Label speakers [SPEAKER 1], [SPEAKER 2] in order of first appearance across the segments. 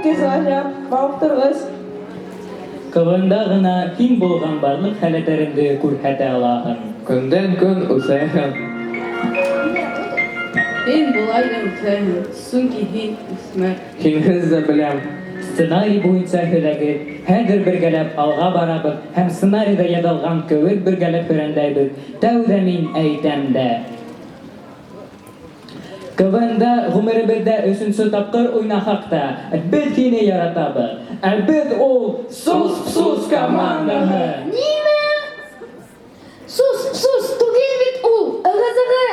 [SPEAKER 1] Бик ғажап, мауықтырғыс.
[SPEAKER 2] Кылында гына киң булган барлык хәләтләреңде күрһәтә алаһың.
[SPEAKER 3] Көндән көн үсәһең.
[SPEAKER 4] Һин булай да үсәһең, сөнки һин үсмер.
[SPEAKER 3] Һинһез дә беләм.
[SPEAKER 2] Сценарий буенча һөйләгез. Хәзер бергәләп алга барабыз һәм сценарийда язылган кебек бергәләп өйрәнәбез. Тәүдә мин әйтәм дә. Кылында гомеребездә 3нче тапкыр уйнахак та. Без сине яратабыз. Без ул Сус командаһы.
[SPEAKER 5] Нимә? Сус, түгел бит ул, ығы-зығы.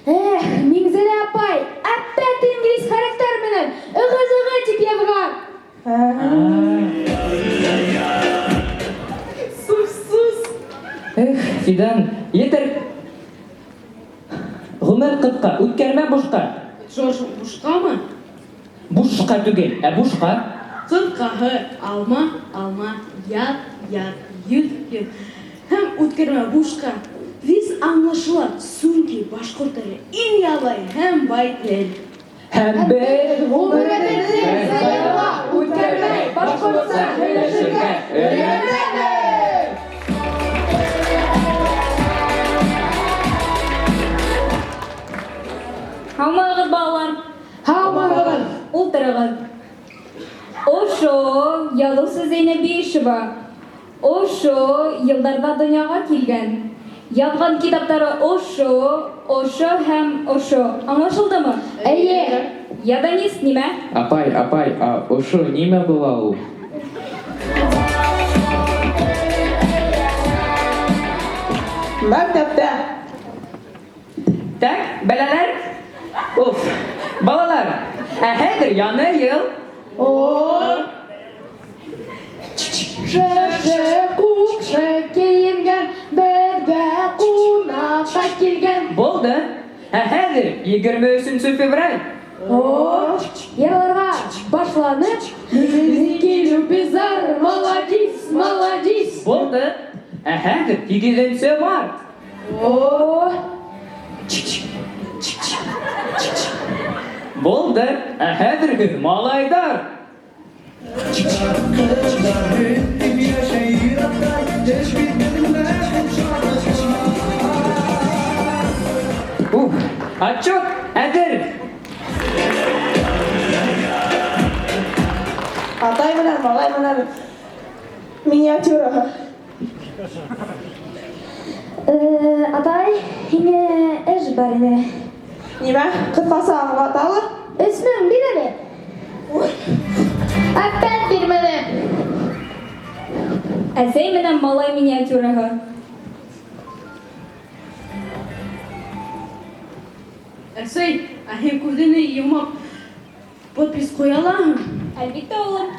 [SPEAKER 5] Миңзәлә апай, әппәт инглиз характер менән ығы-зығы тип яҙған.
[SPEAKER 4] Сус.
[SPEAKER 2] Фидан, етер. Гомер кытка, үткәрмә бушка.
[SPEAKER 4] Жорж бушҡамы?
[SPEAKER 2] Бушка түгел, ә бушка.
[SPEAKER 4] Ҡыҫҡаһы, алма, яҙ, йөҙ. Һәм үткәрмә бушҡа. Biz anlaşılan, çünki башҡорт теле иң ябай һәм бай тел.
[SPEAKER 2] Һәм без
[SPEAKER 5] Ғүмеребеҙҙе сайлауға үткәрмәй, башҡортса һөйләшергә өйрәнәбеҙ.
[SPEAKER 6] Һаумыгыҙ, балалар.
[SPEAKER 5] Һаумыгыҙ.
[SPEAKER 6] Ултырығыҙ. Ошо яҙыусы Биишева. Ошо йылдарҙа донъяға килгән. Яҙған китаптары ошо һәм ошо. Аңлашылдымы?
[SPEAKER 5] Эйе.
[SPEAKER 6] Яданис нимә?
[SPEAKER 3] Апай, ошо нимә була ул?
[SPEAKER 1] Мәктәптә.
[SPEAKER 2] Так, бәләләр. Уф, балалар. Хәзер яңы йыл.
[SPEAKER 5] Кукшы кейенгән, беҙгә ҡунаҡҡа килгән.
[SPEAKER 2] Булды. Хәзер 23 февраль.
[SPEAKER 5] Йырларға башланып, беҙҙеке любизар, молодец.
[SPEAKER 2] Булды. Хәзер 8 март. Булды. Хәзерге малайдар. Отчет әзер.
[SPEAKER 1] Атай менән, малай менән миниатюраға.
[SPEAKER 5] Атай, һиңә эш бар ине.
[SPEAKER 1] Нимә? Ҡыҫҡаса аңлаталыр?
[SPEAKER 5] 3000 бир әле. Әппәт бирмәне.
[SPEAKER 6] Әсәй менән малай миниатюраһы.
[SPEAKER 4] Әсәй, һин күҙеңне йомоп подпись ҡуя алаһың?
[SPEAKER 6] Әлбиттә, улым.